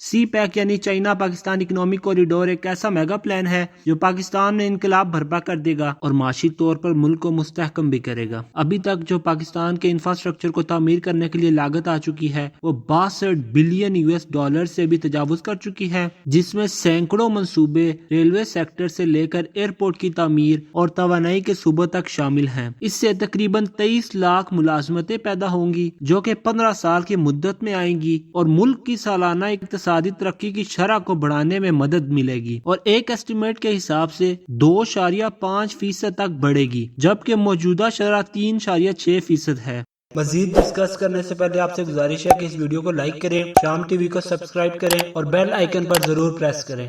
सी pack यानी China Pakistan economic corridor एक ऐसा मेगा प्लान है जो पाकिस्तान में इनकलाब बर्पा कर देगा और माशी तौर पर मुल्क को मुस्तहकम भी करेगा। अभी तक जो पाकिस्तान के इंफ्रास्ट्रक्चर को तामीर करने के लिए लागत आ चुकी है वो 62 बिलियन यूएस डॉलर से भी तजावुज कर चुकी है, जिसमें सैकड़ों मंसूबे रेलवे सेक्टर से लेकर एयरपोर्ट की तामीर और तवानाई के सूबों तक शामिल हैं। इससे तकरीबन 23 लाख मुलाजमतें पैदा होंगी जो कि 15 साल की मुद्दत में आएंगी और मुल्क की सालाना इक्तिसादी तरक्की की शरह को बढ़ाने में मदद मिलेगी और एक एस्टिमेट के हिसाब से 2.5% तक बढ़ेगी, जबकि मौजूदा शरह 3.6% है। मजीद डिस्कस करने से पहले आपसे गुजारिश है कि इस वीडियो को लाइक करें, शाम टीवी को सब्सक्राइब करें और बेल आइकन पर जरूर प्रेस करें।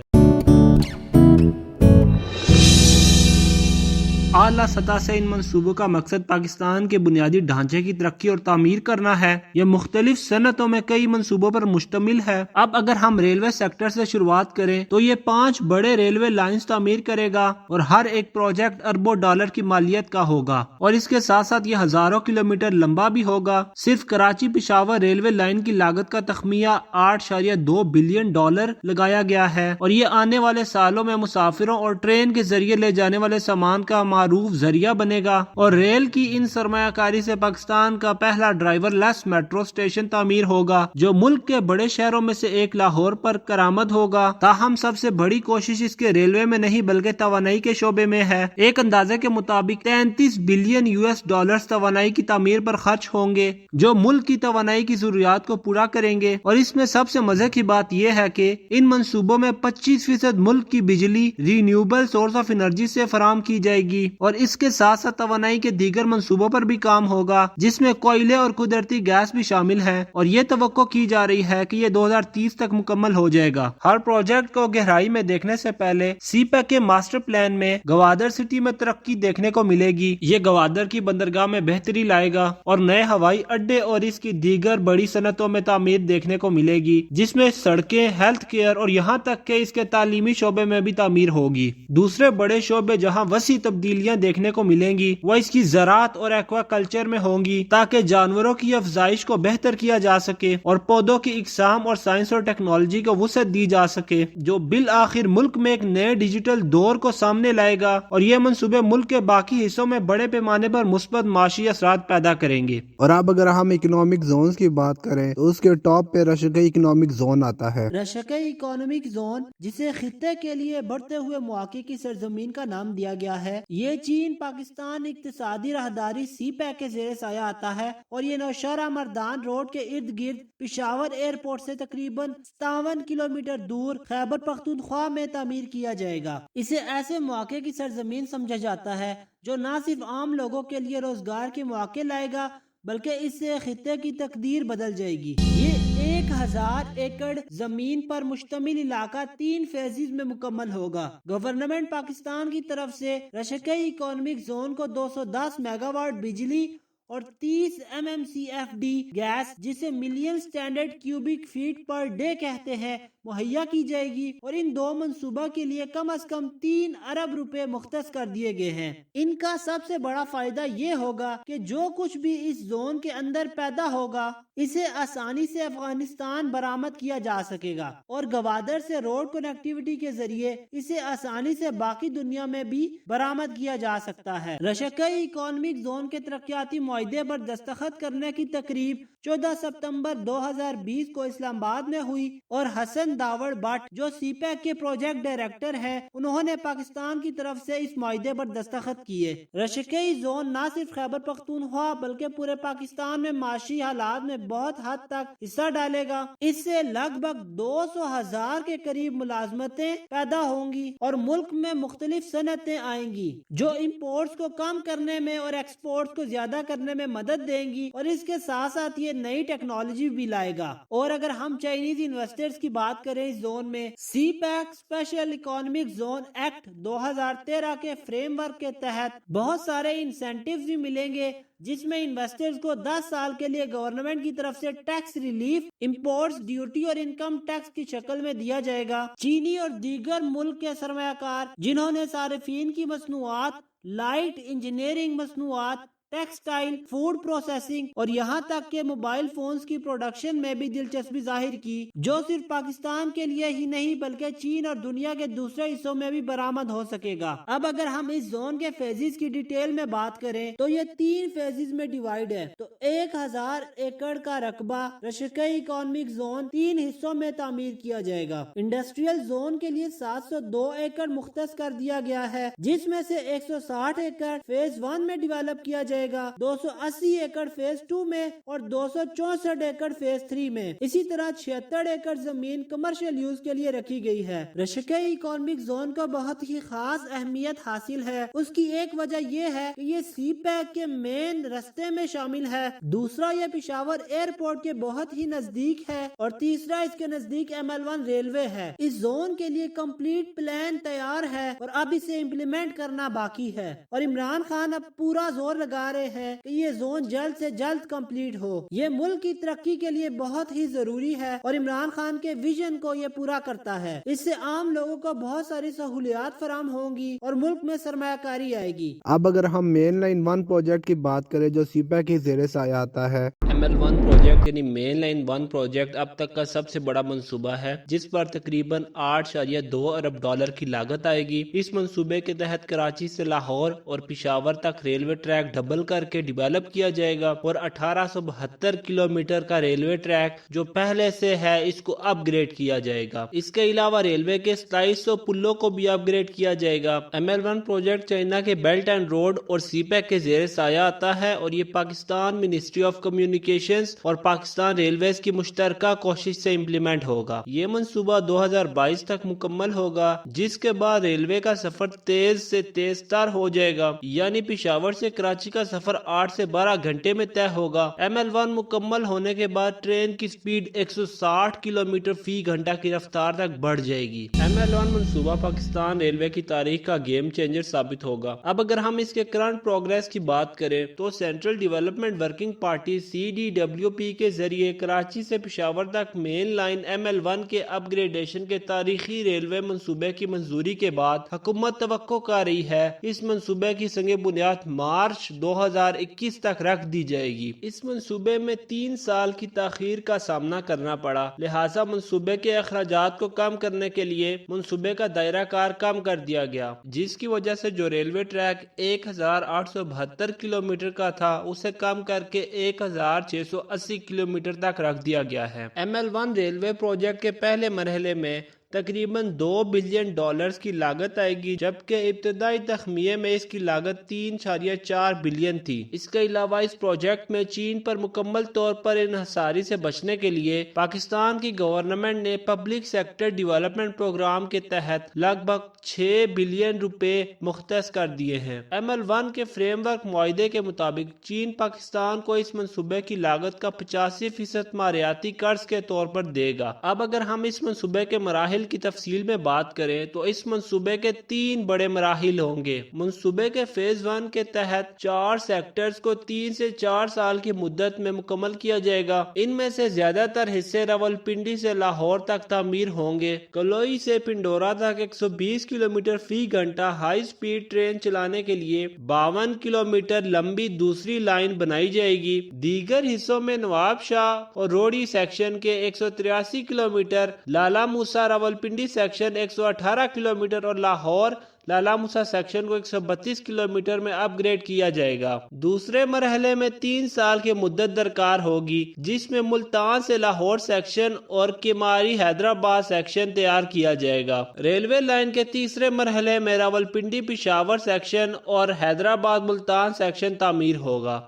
आला सतह से इन मंसूबों का मकसद पाकिस्तान के बुनियादी ढांचे की तरक्की और तामीर करना है। यह मुख्तलिफ सनतों में कई मंसूबों पर मुश्तमिल है। अब अगर हम रेलवे सेक्टर से शुरुआत करें तो ये 5 बड़े रेलवे लाइंस तामीर करेगा और हर एक प्रोजेक्ट अरबों डॉलर की मालियत का होगा और इसके साथ साथ ये हजारों किलोमीटर लंबा भी होगा। सिर्फ कराची पिशावर रेलवे लाइन की लागत का तखमिया 8.2 बिलियन डॉलर लगाया गया है और ये आने वाले सालों में मुसाफिरों और ट्रेन के जरिए ले जाने वाले सामान का मारूफ जरिया बनेगा और रेल की इन सरमायाकारी से पाकिस्तान का पहला ड्राइवर लेस मेट्रो स्टेशन तामीर होगा जो मुल्क के बड़े शहरों में से एक लाहौर पर करामद होगा। ताहम सबसे बड़ी कोशिश इसके रेलवे में नहीं बल्कि तवानाई के शोबे में है। एक अंदाजे के मुताबिक 33 बिलियन यूएस डॉलर्स तवानाई की तामीर पर खर्च होंगे जो मुल्क की तवानाई की जरूरियात को पूरा करेंगे। और इसमें सबसे मजे की बात यह है कि इन मंसूबों में 25% मुल्क की बिजली रिन्यूएबल सोर्स ऑफ एनर्जी से फराम की जाएगी और इसके साथ साथ तवानाई के दीगर मंसूबों पर भी काम होगा जिसमें कोयले और कुदरती गैस भी शामिल है और ये तवक्को की जा रही है कि ये 2030 तक मुकम्मल हो जाएगा। हर प्रोजेक्ट को गहराई में देखने से पहले सीपैक के मास्टर प्लान में गवादर सिटी में तरक्की देखने को मिलेगी। ये गवादर की बंदरगाह में बेहतरी लाएगा और नए हवाई अड्डे और इसकी दीगर बड़ी सनतों में तामीर देखने को मिलेगी जिसमें सड़कें, हेल्थ केयर और यहाँ तक के इसके तालीमी शोबे में भी तामीर होगी। दूसरे बड़े शोबे जहाँ वसी तब्दीलियां देखने को मिलेंगी वह इसकी ज़राअत और एक्वा कल्चर में होंगी ताकि जानवरों की अफजाइश को बेहतर किया जा सके और पौधों की इकसाम और साइंस और टेक्नोलॉजी को वुसअत दी जा सके जो बिल आखिर मुल्क में एक नए डिजिटल दौर को सामने लाएगा और ये मंसूबे मुल्क के बाकी हिस्सों में बड़े पैमाने पर मुस्बत माशी असरात पैदा करेंगे। और अब अगर हम इकोनॉमिक जोन्स की बात करें तो उसके टॉप पे रशकई इकोनॉमिक जोन आता है। रशकई इकोनॉमिक जोन जिसे खित्ते के लिए बढ़ते हुए मौके की सरजमीन का नाम दिया गया है, ये चीन पाकिस्तान इक्तिसादी राहदारी सी पैक के ज़ेरे साया आता है और ये नौशहरा मर्दान रोड के इर्द गिर्द पिशावर एयरपोर्ट से तकरीबन 57 किलोमीटर दूर खैबर पख्तूनख्वा में तामीर किया जाएगा। इसे ऐसे मौके की सरजमीन समझा जाता है जो न सिर्फ आम लोगों के लिए रोजगार के मौके लाएगा बल्कि इससे खित्ते की तकदीर बदल जाएगी। ये 1000 एकड़ जमीन पर मुश्तमिल इलाका 3 फेजेस में मुकम्मल होगा। गवर्नमेंट पाकिस्तान की तरफ से रशकई इकोनॉमिक जोन को 210 मेगावाट बिजली और 30 MMCFD गैस जिसे million standard cubic feet per day कहते हैं मुहैया की जाएगी और इन दो मंसूबा के लिए कम से कम 3 अरब रुपए मुख्तस कर दिए गए हैं। इनका सबसे बड़ा फायदा ये होगा कि जो कुछ भी इस जोन के अंदर पैदा होगा इसे आसानी से अफगानिस्तान बरामद किया जा सकेगा और गवादर से रोड कनेक्टिविटी के जरिए इसे आसानी से बाकी दुनिया में भी बरामद किया जा सकता है। रशकई इकोनॉमिक जोन के तरक्याती मुआहदे पर दस्तखत करने की तकरीब 14 सितंबर 2020 को इस्लामाबाद में हुई और हसन दावड़ भट्ट जो सीपैक के प्रोजेक्ट डायरेक्टर हैं, उन्होंने पाकिस्तान की तरफ से इस मुआहदे पर दस्तखत किए। रशकई जोन न सिर्फ खैबर पख्तूनख्वा बल्कि पूरे पाकिस्तान में माशी हालात में बहुत हद तक हिस्सा डालेगा। इससे लगभग 200,000 के करीब मुलाजमतें पैदा होंगी और मुल्क में मुख्तलिफ सनतें आएंगी जो इम्पोर्ट्स को कम करने में और एक्सपोर्ट्स को ज्यादा करने में मदद देंगी और इसके साथ साथ ये नई टेक्नोलॉजी भी लाएगा। और अगर हम चाइनीज इन्वेस्टर्स की बात करें इस जोन में, CPEC special economic zone act 2013 के फ्रेमवर्क के तहत बहुत सारे इंसेंटिव्स भी मिलेंगे जिसमें इन्वेस्टर्स को 10 साल के लिए गवर्नमेंट की तरफ से टैक्स रिलीफ इंपोर्ट्स ड्यूटी और इनकम टैक्स की शक्ल में दिया जाएगा। चीनी और दीगर मुल्क के सरमायाकार जिन्होंने सारिफीन की मसनूआत, लाइट इंजीनियरिंग मसनूआत, टेक्सटाइल, फूड प्रोसेसिंग और यहाँ तक के मोबाइल फोन्स की प्रोडक्शन में भी दिलचस्पी जाहिर की, जो सिर्फ पाकिस्तान के लिए ही नहीं बल्कि चीन और दुनिया के दूसरे हिस्सों में भी बरामद हो सकेगा। अब अगर हम इस जोन के फेजेस की डिटेल में बात करें तो ये 3 फेजेस में डिवाइड है। तो 1000 एकड़ का रकबा रशकई इकोनॉमिक जोन 3 हिस्सों में तामीर किया जाएगा। इंडस्ट्रियल जोन के लिए 702 एकड़ मुख्तस कर दिया गया है, जिसमें से 160 एकड़ फेज 1 में डेवलप किया जाएगा, 280 एकड़ फेज 2 में और 264 एकड़ फेज 3 में। इसी तरह 76 एकड़ जमीन कमर्शियल यूज के लिए रखी गई है। रशकई इकोनॉमिक जोन को बहुत ही खास अहमियत हासिल है। उसकी एक वजह यह है कि ये सी पैक के मेन रास्ते में शामिल है, दूसरा ये पेशावर एयरपोर्ट के बहुत ही नजदीक है और तीसरा इसके नजदीक ML1 रेलवे है। इस जोन के लिए कंप्लीट प्लान तैयार है और अब इसे इम्प्लीमेंट करना बाकी है और इमरान खान अब पूरा जोर लगा रहे हैं कि ये जोन जल्द से जल्द कंप्लीट हो। ये मुल्क की तरक्की के लिए बहुत ही जरूरी है और इमरान खान के विजन को ये पूरा करता है। इससे आम लोगों को बहुत सारी सहूलियात फराम होंगी और मुल्क में सरमायाकारी आएगी। अब अगर हम मेन लाइन 1 प्रोजेक्ट की बात करें जो सीपैक के ज़ेरे साया आता है, ML1 प्रोजेक्ट यानी मेन लाइन 1 प्रोजेक्ट अब तक का सबसे बड़ा मंसूबा है, जिस पर तकरीबन 8.2 अरब डॉलर की लागत आएगी। इस मंसूबे के तहत कराची से लाहौर और पिशावर तक रेलवे ट्रैक डबल करके डेवलप किया जाएगा और 1872 किलोमीटर का रेलवे ट्रैक जो पहले से है इसको अपग्रेड किया जाएगा। इसके अलावा रेलवे के 2700 पुलों को भी अपग्रेड किया जाएगा। ML1 प्रोजेक्ट चाइना के बेल्ट एंड रोड और सीपैक के ज़ेरे साया आता है और ये पाकिस्तान मिनिस्ट्री ऑफ कम्युनिकेशंस और पाकिस्तान रेलवेज की मुश्तरका कोशिश से इम्प्लीमेंट होगा। ये मंसूबा 2022 तक मुकम्मल होगा, जिसके बाद रेलवे का सफर तेज से तेज तर हो जाएगा, यानी पिशावर से कराची का सफर 8 से 12 घंटे में तय होगा। ML1 मुकम्मल होने के बाद ट्रेन की स्पीड 160 किलोमीटर फी घंटा की रफ्तार तक बढ़ जाएगी। ML1 मंसूबा पाकिस्तान रेलवे की तारीख का गेम चेंजर साबित होगा। अब अगर हम इसके करंट प्रोग्रेस की बात करें तो central development working party CDWP के जरिए कराची से पिशावर तक मेन लाइन ML1 के अपग्रेडेशन के तारीखी रेलवे मंसूबे की मंजूरी के बाद हुकूमत तवक्को कर रही है इस मंसूबे की संगे बुनियाद मार्च 2021 तक रख दी जाएगी। इस मंसूबे में 3 साल की ताखीर का सामना करना पड़ा, लिहाजा मंसूबे के अखराजात को कम करने के लिए मंसूबे का दायरा कार कम कर दिया गया, जिसकी वजह से जो रेलवे ट्रैक 1872 किलोमीटर का था उसे कम करके 1680 किलोमीटर तक रख दिया गया है। ML1 रेलवे प्रोजेक्ट के पहले मरहले में तकरीबन 2 बिलियन डॉलर्स की लागत आएगी, जबकि इब्तदाई तखमीये में इसकी लागत 3.4 बिलियन थी। इसके अलावा इस प्रोजेक्ट में चीन पर मुकम्मल तौर पर इन्हिसारी से बचने के लिए पाकिस्तान की गवर्नमेंट ने पब्लिक सेक्टर डेवलपमेंट प्रोग्राम के तहत लगभग 6 बिलियन रुपए मुख्तस कर दिए हैं। ML1 के फ्रेमवर्क मुआहदे के मुताबिक चीन पाकिस्तान को इस मंसूबे की लागत का 85% मारियाती कर्ज के तौर पर देगा। अब अगर हम इस मंसूबे के मराहिल की तफसील में बात करें तो इस मंसूबे के 3 बड़े मराहिल होंगे। मंसूबे के फेज 1 के तहत 4 सेक्टर्स को 3 से 4 साल की मुद्दत में मुकम्मल किया जाएगा। इनमें से ज्यादातर हिस्से रावलपिंडी से लाहौर तक तामीर होंगे। कलोई से पिंडोरा तक 120 किलोमीटर फी घंटा हाई स्पीड ट्रेन चलाने के लिए 52 किलोमीटर लंबी दूसरी लाइन बनाई जाएगी। दीगर हिस्सों में नवाब शाह और रोडी सेक्शन के 183 किलोमीटर, लाला मूसा रावलपिंडी सेक्शन 118 किलोमीटर और लाहौर लाला मूसा सेक्शन को 132 किलोमीटर में अपग्रेड किया जाएगा। दूसरे मरहले में 3 साल की मुद्दत दरकार होगी, जिसमें मुल्तान से लाहौर सेक्शन और किमारी हैदराबाद सेक्शन तैयार किया जाएगा। रेलवे लाइन के तीसरे मरहले में रावलपिंडी पिशावर सेक्शन और हैदराबाद मुल्तान सेक्शन तामीर होगा।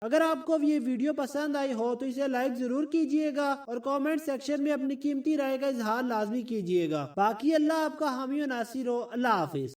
अगर आपको ये वीडियो पसंद आई हो तो इसे लाइक जरूर कीजिएगा और कमेंट सेक्शन में अपनी कीमती राय का इजहार लाजमी कीजिएगा। बाकी अल्लाह आपका हामी और नासिर हो। अल्लाह हाफिज।